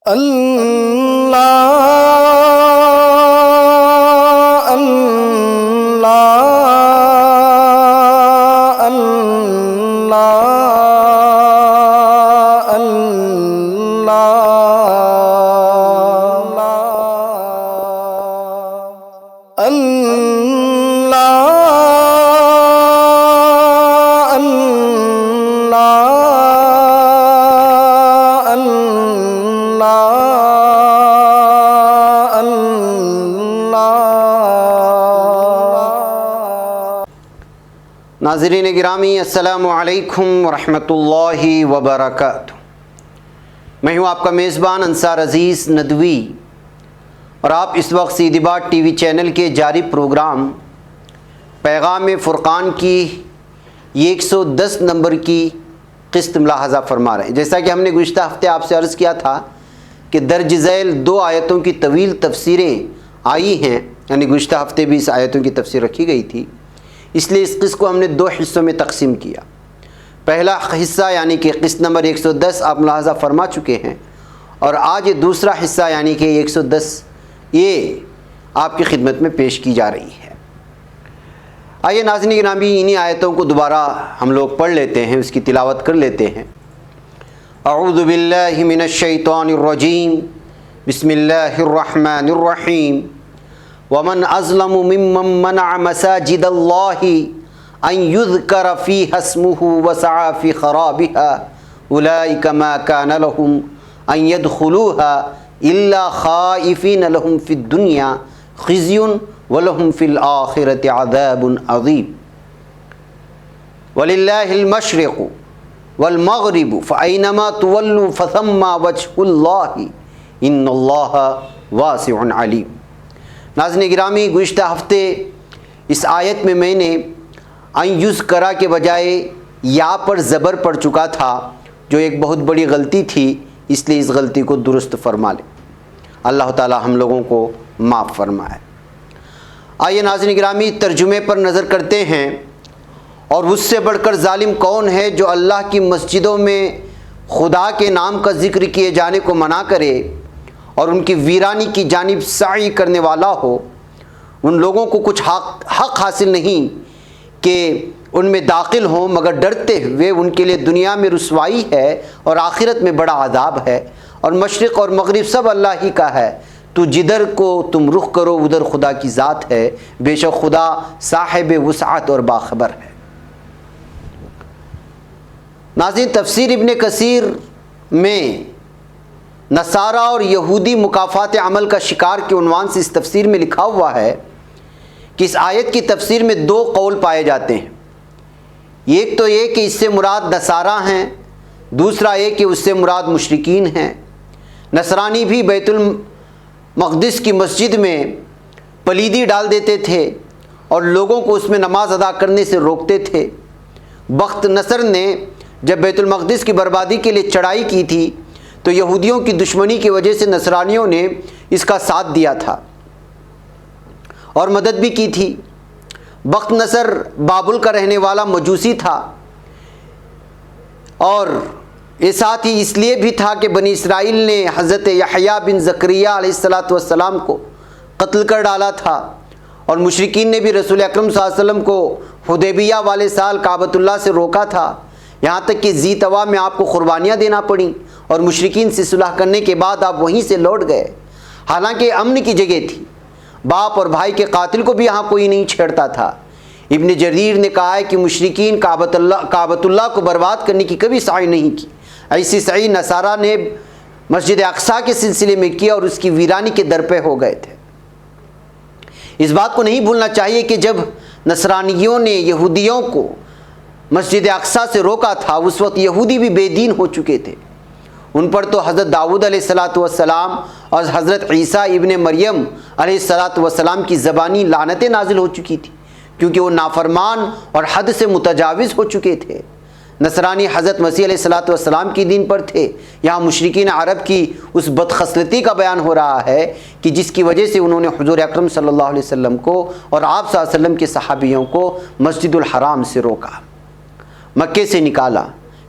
اللہ اللہ اللہ اللہ ناظرین گرامی، السلام علیکم ورحمۃ اللہ وبرکاتہ۔ میں ہوں آپ کا میزبان انصار عزیز ندوی، اور آپ اس وقت سیدھی بات ٹی وی چینل کے جاری پروگرام پیغام فرقان کی 110 نمبر کی قسط ملاحظہ فرما رہے ہیں۔ جیسا کہ ہم نے گزشتہ ہفتے آپ سے عرض کیا تھا کہ درج ذیل 2 آیتوں کی طویل تفسیریں آئی ہیں، یعنی گزشتہ ہفتے بھی اس آیتوں کی تفسیر رکھی گئی تھی، اس لیے اس قسط کو ہم نے 2 حصوں میں تقسیم کیا۔ پہلا حصہ یعنی کہ قسط نمبر 110 آپ ملاحظہ فرما چکے ہیں، اور آج دوسرا حصہ یعنی کہ 110 یہ آپ کی خدمت میں پیش کی جا رہی ہے۔ آئیے ناظرین گرامی، انہی آیتوں کو دوبارہ ہم لوگ پڑھ لیتے ہیں، اس کی تلاوت کر لیتے ہیں۔ اعوذ باللہ من الشیطان الرجیم، بسم اللہ الرحمن الرحیم۔ ومن اظلم ممن منع مساجد اللہ ان یذکر فیہا اسمہ وسعى فی خرابها اولئک ما کان لهم ان يدخلوها الا خائفین لهم فی الدنیا خزی ولهم فی الآخرۃ عذاب عظیم۔ وللہ المشرق والمغرب فأینما تولوا فثم وجہ اللہ ان اللہ واسع علیم۔ ناظرین گرامی، گزشتہ ہفتے اس آیت میں نے ان یذکرا کے بجائے یا پر زبر پڑ چکا تھا، جو ایک بہت بڑی غلطی تھی، اس لیے اس غلطی کو درست فرما لیں۔ اللہ تعالی ہم لوگوں کو معاف فرمائے۔ آئیے ناظرین گرامی، ترجمے پر نظر کرتے ہیں۔ اور اس سے بڑھ کر ظالم کون ہے جو اللہ کی مسجدوں میں خدا کے نام کا ذکر کیے جانے کو منع کرے اور ان کی ویرانی کی جانب سعی کرنے والا ہو۔ ان لوگوں کو کچھ حق حاصل نہیں کہ ان میں داخل ہوں، مگر ڈرتے ہوئے ان کے لیے دنیا میں رسوائی ہے اور آخرت میں بڑا عذاب ہے۔ اور مشرق اور مغرب سب اللہ ہی کا ہے، تو جدھر کو تم رخ کرو ادھر خدا کی ذات ہے، بے شک خدا صاحب وسعت اور باخبر ہے۔ ناظرین، تفسیر ابن کثیر میں نصارہ اور یہودی مکافات عمل کا شکار کے عنوان سے اس تفسیر میں لکھا ہوا ہے کہ اس آیت کی تفسیر میں 2 قول پائے جاتے ہیں۔ ایک تو یہ کہ اس سے مراد نصارہ ہیں، دوسرا یہ کہ اس سے مراد مشرکین ہیں۔ نصرانی بھی بیت المقدس کی مسجد میں پلیدی ڈال دیتے تھے اور لوگوں کو اس میں نماز ادا کرنے سے روکتے تھے۔ بخت نصر نے جب بیت المقدس کی بربادی کے لیے چڑھائی کی تھی تو یہودیوں کی دشمنی کی وجہ سے نصرانیوں نے اس کا ساتھ دیا تھا اور مدد بھی کی تھی۔ بخت نصر بابل کا رہنے والا مجوسی تھا، اور یہ ساتھ ہی اس لیے بھی تھا کہ بنی اسرائیل نے حضرت یحییٰ بن زکریہ علیہ السلام کو قتل کر ڈالا تھا، اور مشرکین نے بھی رسول اکرم صلی اللہ علیہ وسلم کو حدیبیہ والے سال کعبۃ اللہ سے روکا تھا، یہاں تک کہ ذی طوا میں آپ کو قربانیاں دینا پڑیں، اور مشرکین سے صلح کرنے کے بعد آپ وہیں سے لوٹ گئے، حالانکہ امن کی جگہ تھی۔ باپ اور بھائی کے قاتل کو بھی یہاں کوئی نہیں چھیڑتا تھا۔ ابن جریر نے کہا ہے کہ مشرکین کعبۃ اللہ کو برباد کرنے کی کبھی سعی نہیں کی، ایسی سعی نصارہ نے مسجد اقصیٰ کے سلسلے میں کیا اور اس کی ویرانی کے در پہ ہو گئے تھے۔ اس بات کو نہیں بھولنا چاہیے کہ جب نصرانیوں نے یہودیوں کو مسجد اقصیٰ سے روکا تھا، اس وقت یہودی بھی بے دین ہو چکے تھے۔ ان پر تو حضرت داؤد علیہ السلام اور حضرت عیسیٰ ابن مریم علیہ السلام کی زبانی لعنتیں نازل ہو چکی تھی، کیونکہ وہ نافرمان اور حد سے متجاوز ہو چکے تھے۔ نصرانی حضرت مسیح علیہ السلام کی دین پر تھے۔ یہاں مشرکین عرب کی اس بدخصلتی کا بیان ہو رہا ہے کہ جس کی وجہ سے انہوں نے حضور اکرم صلی اللہ علیہ وسلم کو اور آپ صلی اللہ علیہ وسلم کے صحابیوں کو مسجد الحرام سے روکا، مکے سے نکالا،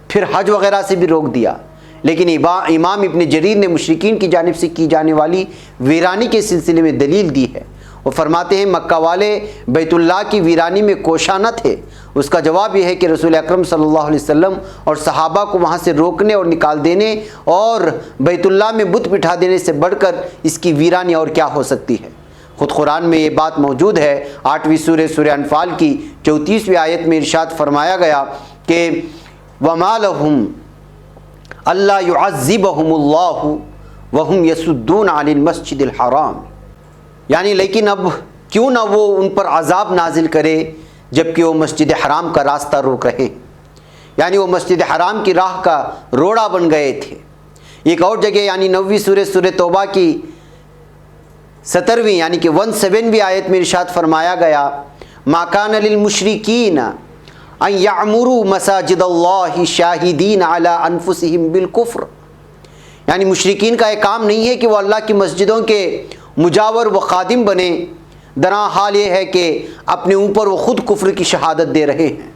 پھر حج وغیرہ سے بھی روک دیا۔ لیکن امام ابن جریر نے مشرکین کی جانب سے کی جانے والی ویرانی کے سلسلے میں دلیل دی ہے۔ وہ فرماتے ہیں مکہ والے بیت اللہ کی ویرانی میں کوشاں نہ تھے۔ اس کا جواب یہ ہے کہ رسول اکرم صلی اللہ علیہ وسلم اور صحابہ کو وہاں سے روکنے اور نکال دینے اور بیت اللہ میں بت بٹھا دینے سے بڑھ کر اس کی ویرانی اور کیا ہو سکتی ہے۔ خود قرآن میں یہ بات موجود ہے۔ 8ویں سورہ انفال کی 34ویں آیت میں ارشاد فرمایا گیا کہ وَمَا لَهُمْ أَلَّا يُعَذِّبَهُمُ اللَّهُ وَهُمْ يَصُدُّونَ عَنِ الْمَسْجِدِ الْحَرَامِ، یعنی لیکن اب کیوں نہ وہ ان پر عذاب نازل کرے جبکہ وہ مسجد حرام کا راستہ روک رہے ہیں، یعنی وہ مسجد حرام کی راہ کا روڑا بن گئے تھے۔ ایک اور جگہ یعنی 9ویں سورہ توبہ کی 17ویں یعنی کہ 17ویں آیت میں ارشاد فرمایا گیا مَا كَانَ لِلْمُشْرِكِينَ أَن يَعْمُرُوا مَسَاجِدَ اللَّهِ شَاهِدِينَ عَلَىٰ أَنفُسِهِمْ بِالْكُفْرِ، یعنی مشرکین کا یہ کام نہیں ہے کہ وہ اللہ کی مسجدوں کے مجاور و خادم بنے، درا حال یہ ہے کہ اپنے اوپر وہ خود کفر کی شہادت دے رہے ہیں۔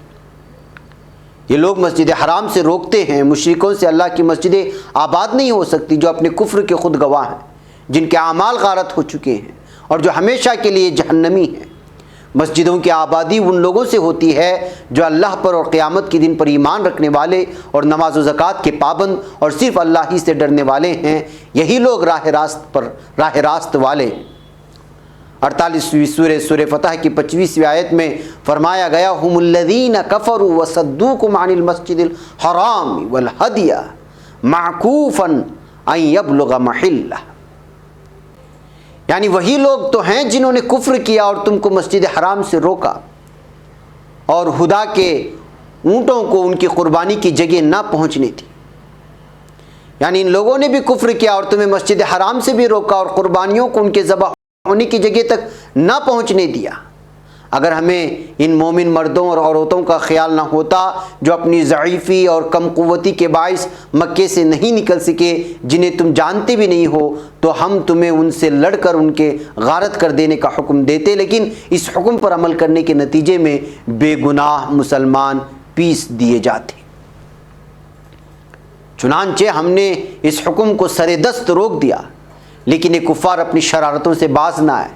یہ لوگ مسجد حرام سے روکتے ہیں، مشرکوں سے اللہ کی مسجدیں آباد نہیں ہو سکتی جو اپنے کفر کے خود گواہ ہیں، جن کے اعمال غارت ہو چکے ہیں اور جو ہمیشہ کے لیے جہنمی ہیں۔ مسجدوں کی آبادی ان لوگوں سے ہوتی ہے جو اللہ پر اور قیامت کے دن پر ایمان رکھنے والے اور نماز و زکوٰۃ کے پابند اور صرف اللہ ہی سے ڈرنے والے ہیں۔ یہی لوگ راہ راست والے۔ 48ویں سورہ فتح کی 25ویں آیت میں فرمایا گیا ہم الذین کفروا وصدوکم عن المسجد الحرام والہدی معکوفا ان یبلغ محلہ، یعنی وہی لوگ تو ہیں جنہوں نے کفر کیا اور تم کو مسجد حرام سے روکا اور خدا کے اونٹوں کو ان کی قربانی کی جگہ نہ پہنچنے دی، یعنی ان لوگوں نے بھی کفر کیا اور تمہیں مسجد حرام سے بھی روکا اور قربانیوں کو ان کے ذبح ہونے کی جگہ تک نہ پہنچنے دیا۔ اگر ہمیں ان مومن مردوں اور عورتوں کا خیال نہ ہوتا جو اپنی ضعیفی اور کم قوتی کے باعث مکے سے نہیں نکل سکے، جنہیں تم جانتے بھی نہیں ہو، تو ہم تمہیں ان سے لڑ کر ان کے غارت کر دینے کا حکم دیتے، لیکن اس حکم پر عمل کرنے کے نتیجے میں بے گناہ مسلمان پیس دیے جاتے۔ چنانچہ ہم نے اس حکم کو سر دست روک دیا، لیکن یہ کفار اپنی شرارتوں سے باز نہ آئے،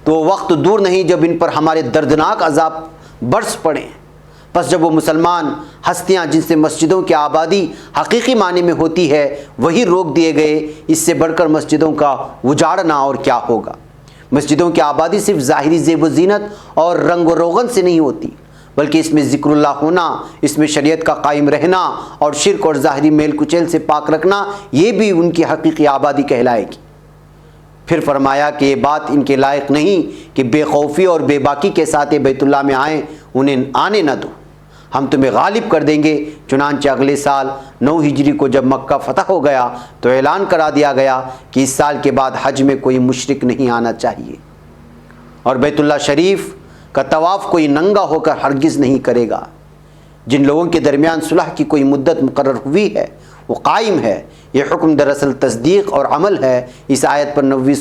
تو وقت دور نہیں جب ان پر ہمارے دردناک عذاب برس پڑے۔ پس جب وہ مسلمان ہستیاں جن سے مسجدوں کی آبادی حقیقی معنی میں ہوتی ہے وہی روک دیے گئے، اس سے بڑھ کر مسجدوں کا اجاڑنا اور کیا ہوگا۔ مسجدوں کی آبادی صرف ظاہری زیب و زینت اور رنگ و روغن سے نہیں ہوتی، بلکہ اس میں ذکر اللہ ہونا، اس میں شریعت کا قائم رہنا اور شرک اور ظاہری میل کچیل سے پاک رکھنا، یہ بھی ان کی حقیقی آبادی کہلائے گی۔ پھر فرمایا کہ یہ بات ان کے لائق نہیں کہ بے خوفی اور بے باکی کے ساتھ بیت اللہ میں آئیں، انہیں آنے نہ دو، ہم تمہیں غالب کر دیں گے۔ چنانچہ اگلے سال 9 ہجری کو جب مکہ فتح ہو گیا تو اعلان کرا دیا گیا کہ اس سال کے بعد حج میں کوئی مشرک نہیں آنا چاہیے، اور بیت اللہ شریف کا طواف کوئی ننگا ہو کر ہرگز نہیں کرے گا۔ جن لوگوں کے درمیان صلح کی کوئی مدت مقرر ہوئی ہے وہ قائم ہے۔ یہ حکم دراصل تصدیق اور عمل ہے۔ اس آیت پر 9ویں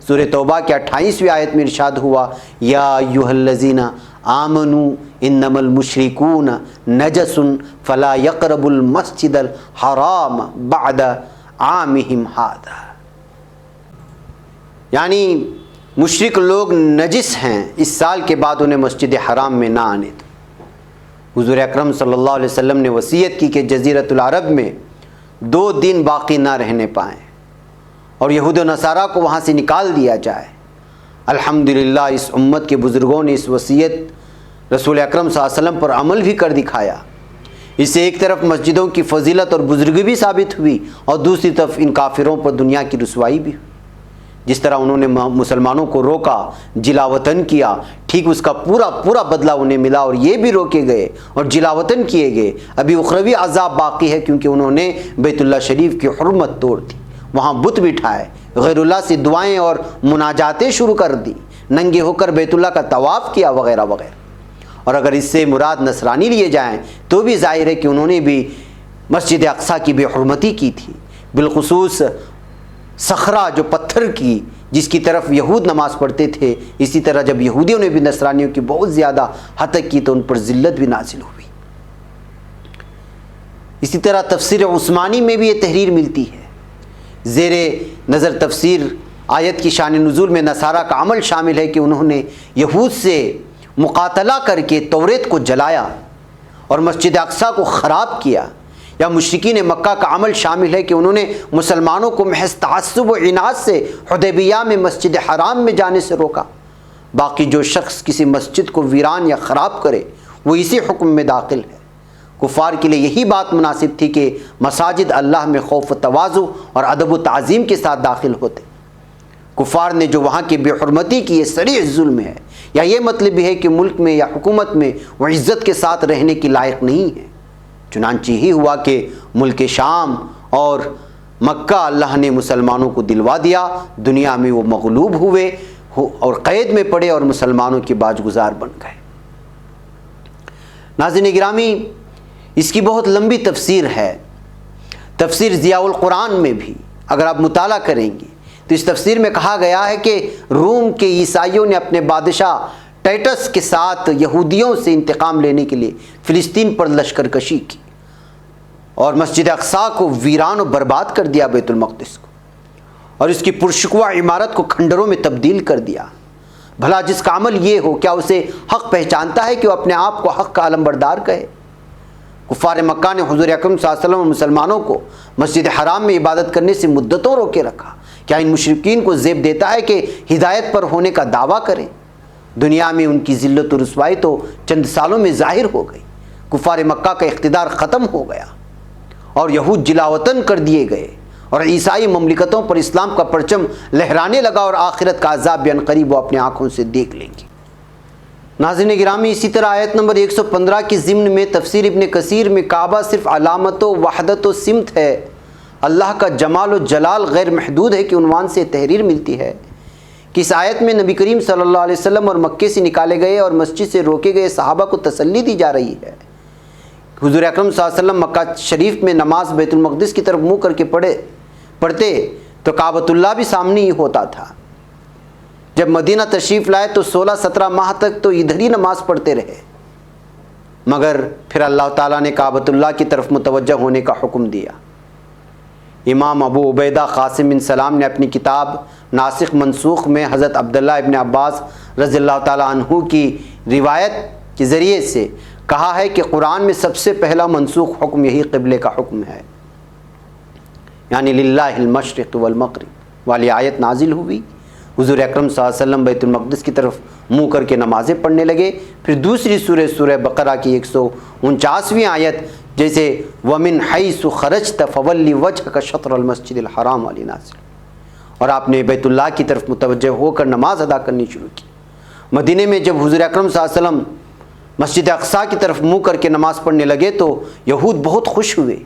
سورہ توبہ کے 28ویں آیت میں ارشاد ہوا یا ایھا الذین آمنوا انما المشرکون نجس فلا یقربوا المسجد الحرام بعد عامہم ھذا، یعنی مشرک لوگ نجس ہیں، اس سال کے بعد انہیں مسجد حرام میں نہ آنے دو۔ حضور اکرم صلی اللہ علیہ وسلم نے وصیت کی کہ جزیرۃ العرب میں 2 دن باقی نہ رہنے پائیں اور یہود و نصارہ کو وہاں سے نکال دیا جائے۔ الحمدللہ اس امت کے بزرگوں نے اس وصیت رسول اکرم صلی اللہ علیہ وسلم پر عمل بھی کر دکھایا۔ اس سے ایک طرف مسجدوں کی فضیلت اور بزرگی بھی ثابت ہوئی اور دوسری طرف ان کافروں پر دنیا کی رسوائی بھی ہوئی۔ جس طرح انہوں نے مسلمانوں کو روکا، جلا وطن کیا، ٹھیک اس کا پورا بدلہ انہیں ملا، اور یہ بھی روکے گئے اور جلا وطن کیے گئے۔ ابھی اخروی عذاب باقی ہے کیونکہ انہوں نے بیت اللہ شریف کی حرمت توڑ دی، وہاں بت بٹھائے، غیر اللہ سے دعائیں اور مناجاتیں شروع کر دی، ننگے ہو کر بیت اللہ کا طواف کیا وغیرہ وغیرہ۔ اور اگر اس سے مراد نصرانی لیے جائیں تو بھی ظاہر ہے کہ انہوں نے بھی مسجد اقصیٰ کی بے حرمتی کی تھی، بالخصوص صخرہ جو پتھر کی جس کی طرف یہود نماز پڑھتے تھے۔ اسی طرح جب یہودیوں نے بھی نصرانیوں کی بہت زیادہ ہتک کی تو ان پر ذلت بھی نازل ہوئی۔ اسی طرح تفسیر عثمانی میں بھی یہ تحریر ملتی ہے۔ زیر نظر تفسیر آیت کی شان نزول میں نصارہ کا عمل شامل ہے کہ انہوں نے یہود سے مقاتلہ کر کے توریت کو جلایا اور مسجد اقصیٰ کو خراب کیا، یا مشرکین مکہ کا عمل شامل ہے کہ انہوں نے مسلمانوں کو محض تعصب و عناد سے حدیبیہ میں مسجد حرام میں جانے سے روکا۔ باقی جو شخص کسی مسجد کو ویران یا خراب کرے وہ اسی حکم میں داخل ہے۔ کفار کے لیے یہی بات مناسب تھی کہ مساجد اللہ میں خوف و تواضع اور ادب و تعظیم کے ساتھ داخل ہوتے۔ کفار نے جو وہاں کی بے حرمتی کی یہ صریح ظلم ہے، یا یہ مطلب بھی ہے کہ ملک میں یا حکومت میں وہ عزت کے ساتھ رہنے کی لائق نہیں ہے۔ چنانچہ ہی ہوا کہ ملک شام اور مکہ اللہ نے مسلمانوں کو دلوا دیا، دنیا میں وہ مغلوب ہوئے اور قید میں پڑے اور مسلمانوں کے باج گزار بن گئے۔ ناظرین گرامی، اس کی بہت لمبی تفسیر ہے۔ تفسیر ضیاء القرآن میں بھی اگر آپ مطالعہ کریں گے تو اس تفسیر میں کہا گیا ہے کہ روم کے عیسائیوں نے اپنے بادشاہ ٹائٹس کے ساتھ یہودیوں سے انتقام لینے کے لیے فلسطین پر لشکر کشی کی اور مسجد اقصیٰ کو ویران و برباد کر دیا، بیت المقدس کو، اور اس کی پرشکوہ عمارت کو کھنڈروں میں تبدیل کر دیا۔ بھلا جس کا عمل یہ ہو، کیا اسے حق پہچانتا ہے کہ وہ اپنے آپ کو حق کا علمبردار کہے؟ کفار مکہ نے حضور اکرم صلی اللہ علیہ وسلم اور مسلمانوں کو مسجد حرام میں عبادت کرنے سے مدتوں روکے رکھا۔ کیا ان مشرکین کو زیب دیتا ہے کہ ہدایت پر ہونے کا دعویٰ کریں؟ دنیا میں ان کی ذلت و رسوائی تو چند سالوں میں ظاہر ہو گئی۔ کفار مکہ کا اقتدار ختم ہو گیا اور یہود جلاوطن کر دیے گئے، اور عیسائی مملکتوں پر اسلام کا پرچم لہرانے لگا، اور آخرت کا عذاب بھی عنقریب وہ اپنے آنکھوں سے دیکھ لیں گے۔ ناظرین گرامی، اسی طرح آیت نمبر 115 کی ضمن میں تفسیر ابن کثیر میں کعبہ صرف علامت و وحدت و سمت ہے، اللہ کا جمال و جلال غیر محدود ہے کہ عنوان سے تحریر ملتی ہے کہ اس آیت میں نبی کریم صلی اللہ علیہ وسلم اور مکے سے نکالے گئے اور مسجد سے روکے گئے صحابہ کو تسلی دی جا رہی ہے۔ حضور اکرم صلی اللہ علیہ وسلم مکہ شریف میں نماز بیت المقدس کی طرف منہ کر کے پڑھتے تو کعبۃ اللہ بھی سامنے ہی ہوتا تھا۔ جب مدینہ تشریف لائے تو 16-17 ماہ تک تو ادھر ہی نماز پڑھتے رہے، مگر پھر اللہ تعالیٰ نے کعبۃ اللہ کی طرف متوجہ ہونے کا حکم دیا۔ امام ابو عبیدہ قاسم بن سلام نے اپنی کتاب ناسخ منسوخ میں حضرت عبداللہ ابن عباس رضی اللہ تعالیٰ عنہ کی روایت کے ذریعے سے کہا ہے کہ قرآن میں سب سے پہلا منسوخ حکم یہی قبلے کا حکم ہے، یعنی للہ المشرق والمغرب والی آیت نازل ہوئی۔ حضور اکرم صلی اللہ علیہ وسلم بیت المقدس کی طرف منہ کر کے نمازیں پڑھنے لگے۔ پھر دوسری سورہ بقرہ کی 149ویں آیت جیسے وَمِنْ حَيْثُ خَرَجْتَ فَوَلِّ وَجْهَكَ شَطْرَ الْمَسْجِدِ الْحَرَامِ والی نازل، اور آپ نے بیت اللہ کی طرف متوجہ ہو کر نماز ادا کرنی شروع کی۔ مدینے میں جب حضور اکرم صلی اللہ علیہ وسلم مسجد اقصیٰ کی طرف منہ کر کے نماز پڑھنے لگے تو یہود بہت خوش ہوئے،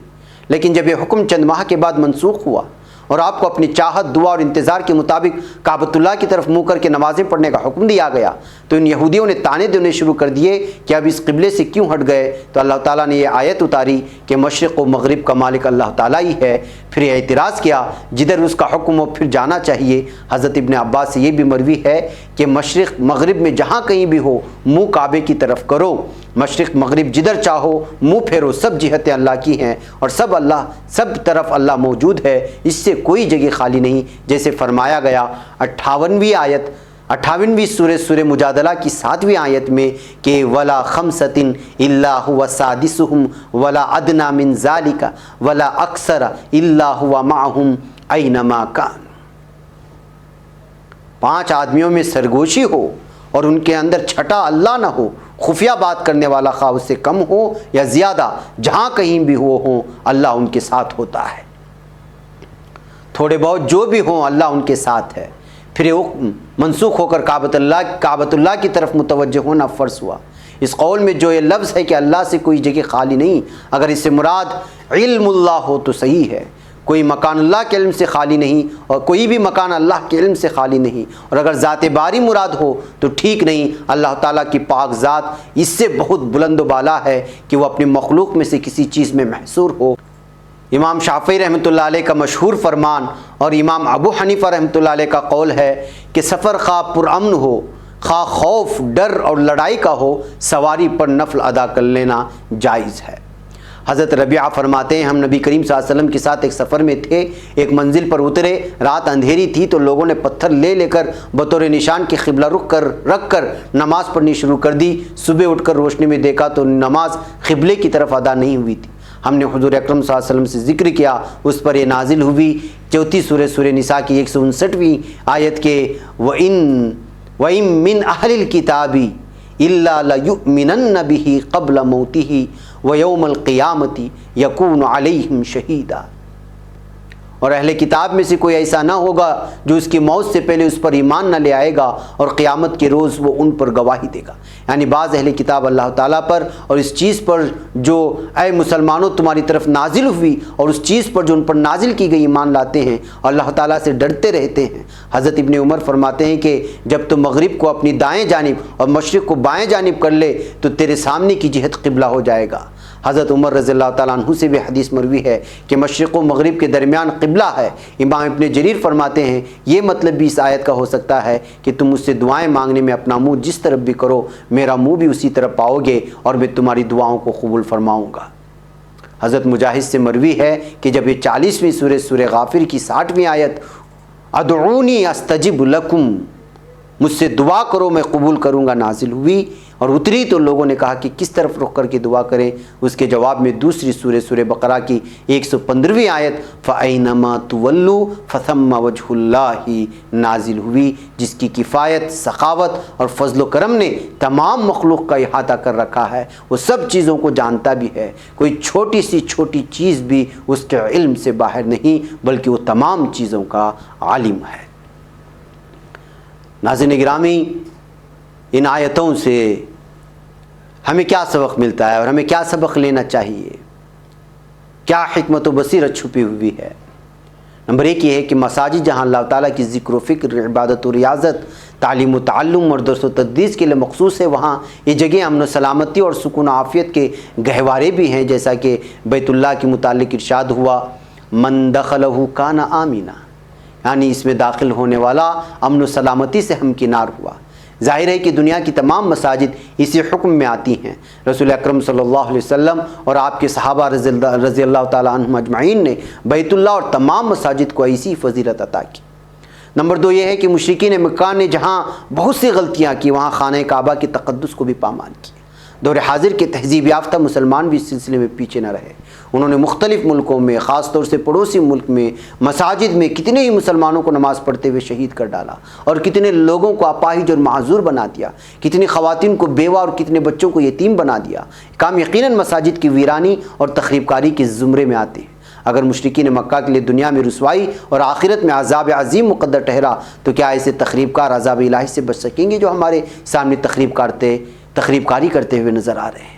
لیکن جب یہ حکم چند ماہ کے بعد منسوخ ہوا اور آپ کو اپنی چاہت، دعا اور انتظار کے مطابق کعبۃ اللہ کی طرف منہ کر کے نمازیں پڑھنے کا حکم دیا گیا تو ان یہودیوں نے تانے دینے شروع کر دیے کہ اب اس قبلے سے کیوں ہٹ گئے؟ تو اللہ تعالیٰ نے یہ آیت اتاری کہ مشرق و مغرب کا مالک اللہ تعالیٰ ہی ہے۔ پھر یہ اعتراض کیا جدھر اس کا حکم ہو پھر جانا چاہیے۔ حضرت ابن عباس سے یہ بھی مروی ہے کہ مشرق مغرب میں جہاں کہیں بھی ہو منہ کعبے کی طرف کرو، مشرق مغرب جدھر چاہو منہ پھیرو، سب جہتیں اللہ کی ہیں اور سب طرف اللہ موجود ہے، اس سے کوئی جگہ خالی نہیں، جیسے فرمایا گیا 58ویں سورہ مجادلہ کی 7ویں آیت میں کہ ولا خمسۃ الا هو سادسهم ولا ادنى من ذلك ولا اکثر الا هو معهم اینما کان۔ 5 آدمیوں میں سرگوشی ہو اور ان کے اندر چھٹا اللہ نہ ہو، خفیہ بات کرنے والا خواہ اس سے کم ہو یا زیادہ، جہاں کہیں بھی ہوں اللہ ان کے ساتھ ہوتا ہے۔ تھوڑے بہت جو بھی ہوں اللہ ان کے ساتھ ہے۔ پھر یہ منسوخ ہو کر کعبۃ اللہ کی طرف متوجہ ہونا فرض ہوا۔ اس قول میں جو یہ لفظ ہے کہ اللہ سے کوئی جگہ خالی نہیں، اگر اس سے مراد علم اللہ ہو تو صحیح ہے، کوئی مکان اللہ کے علم سے خالی نہیں اور کوئی بھی مکان اللہ کے علم سے خالی نہیں، اور اگر ذات باری مراد ہو تو ٹھیک نہیں۔ اللہ تعالیٰ کی پاک ذات اس سے بہت بلند و بالا ہے کہ وہ اپنے مخلوق میں سے کسی چیز میں محصور ہو۔ امام شافعی رحمۃ اللہ علیہ کا مشہور فرمان اور امام ابو حنیفہ رحمۃ اللہ علیہ کا قول ہے کہ سفر خواہ پرامن ہو، خواہ خوف، ڈر اور لڑائی کا ہو، سواری پر نفل ادا کر لینا جائز ہے۔ حضرت ربیعہ فرماتے ہیں ہم نبی کریم صلی اللہ علیہ وسلم کے ساتھ ایک سفر میں تھے، ایک منزل پر اترے، رات اندھیری تھی تو لوگوں نے پتھر لے کر بطور نشان کے قبلہ رکھ کر نماز پڑھنی شروع کر دی۔ صبح اٹھ کر روشنی میں دیکھا تو نماز قبلے کی طرف ادا نہیں ہوئی تھی۔ ہم نے حضور اکرم صلی اللہ علیہ وسلم سے ذکر کیا، اس پر یہ نازل ہوئی چوتھی سورہ نساء کی 159ویں آیت کے وَإِن مِّنْ أَهْلِ الْكِتَابِ إِلَّا لَيُؤْمِنَنَّ بِهِ قَبْلَ مَوْتِهِ وَيَوْمَ الْقِيَامَةِ يَكُونُ عَلَيْهِمْ شَهِيدًا۔ اور اہل کتاب میں سے کوئی ایسا نہ ہوگا جو اس کی موت سے پہلے اس پر ایمان نہ لے آئے گا اور قیامت کے روز وہ ان پر گواہی دے گا۔ یعنی بعض اہل کتاب اللہ تعالیٰ پر اور اس چیز پر جو اے مسلمانوں تمہاری طرف نازل ہوئی اور اس چیز پر جو ان پر نازل کی گئی ایمان لاتے ہیں، اللہ تعالیٰ سے ڈرتے رہتے ہیں۔ حضرت ابن عمر فرماتے ہیں کہ جب تو مغرب کو اپنی دائیں جانب اور مشرق کو بائیں جانب کر لے تو تیرے سامنے کی جہت قبلہ ہو جائے گا۔ حضرت عمر رضی اللہ تعالیٰ عنہ سے بھی حدیث مروی ہے کہ مشرق و مغرب کے درمیان قبلہ ہے۔ امام ابن جریر فرماتے ہیں یہ مطلب بھی اس آیت کا ہو سکتا ہے کہ تم مجھ سے دعائیں مانگنے میں اپنا منہ جس طرف بھی کرو میرا منہ بھی اسی طرف پاؤ گے اور میں تمہاری دعاؤں کو قبول فرماؤں گا۔ حضرت مجاہد سے مروی ہے کہ جب یہ 40ویں سورہ غافر کی 60ویں آیت ادعونی استجب لکم، مجھ سے دعا کرو میں قبول کروں گا، نازل ہوئی اور اتری تو لوگوں نے کہا کہ کس طرف رخ کر کے دعا کریں۔ اس کے جواب میں دوسری سورہ بقرہ کی 115ویں آیت فَأَيْنَمَا تُوَلُّوا فَثَمَّ وَجْهُ اللَّهِ نازل ہوئی، جس کی کفایت، سخاوت اور فضل و کرم نے تمام مخلوق کا احاطہ کر رکھا ہے۔ وہ سب چیزوں کو جانتا بھی ہے، کوئی چھوٹی سی چھوٹی چیز بھی اس کے علم سے باہر نہیں، بلکہ وہ تمام چیزوں کا عالم ہے۔ ناظرین گرامی، ان آیتوں سے ہمیں کیا سبق ملتا ہے اور ہمیں کیا سبق لینا چاہیے؟ کیا حکمت و بصیرت چھپی ہوئی ہے؟ نمبر 1 یہ ہے کہ مساجد جہاں اللہ تعالیٰ کی ذکر و فکر، عبادت و ریاضت، تعلیم و تعلم اور درس و تدریس کے لیے مخصوص ہے، وہاں یہ جگہ امن و سلامتی اور سکون و عافیت کے گہوارے بھی ہیں، جیسا کہ بیت اللہ کے متعلق ارشاد ہوا من دخلہ کان آمنا، یعنی اس میں داخل ہونے والا امن و سلامتی سے ہمکنار ہوا۔ ظاہر ہے کہ دنیا کی تمام مساجد اسی حکم میں آتی ہیں۔ رسول اکرم صلی اللہ علیہ وسلم اور آپ کے صحابہ رضی اللہ تعالیٰ عنہم اجمعین نے بیت اللہ اور تمام مساجد کو ایسی فضیلت عطا کی۔ نمبر 2 یہ ہے کہ مشرکین مکہ نے جہاں بہت سی غلطیاں کی وہاں خانہ کعبہ کے تقدس کو بھی پامال کیا۔ دور حاضر کے تہذیب یافتہ مسلمان بھی اس سلسلے میں پیچھے نہ رہے۔ انہوں نے مختلف ملکوں میں، خاص طور سے پڑوسی ملک میں، مساجد میں کتنے ہی مسلمانوں کو نماز پڑھتے ہوئے شہید کر ڈالا اور کتنے لوگوں کو اپاہج اور معذور بنا دیا، کتنی خواتین کو بیوہ اور کتنے بچوں کو یتیم بنا دیا۔ کام یقیناً مساجد کی ویرانی اور تخریب کاری کے زمرے میں آتے ہیں۔ اگر مشرکین مکہ کے لیے دنیا میں رسوائی اور آخرت میں عذاب عظیم مقدر ٹھہرا تو کیا ایسے تخریب کار عذاب الہی سے بچ سکیں گے جو ہمارے سامنے تخریب کاری کرتے ہوئے نظر آ رہے ہیں؟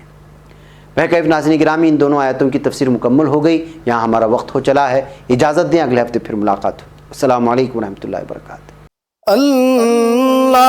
بہرکیف ناظرین گرامی، ان دونوں آیتوں کی تفسیر مکمل ہو گئی، یہاں ہمارا وقت ہو چلا ہے، اجازت دیں اگلے ہفتے پھر ملاقات ہو۔ السلام علیکم ورحمۃ اللہ وبرکاتہ۔ اللہ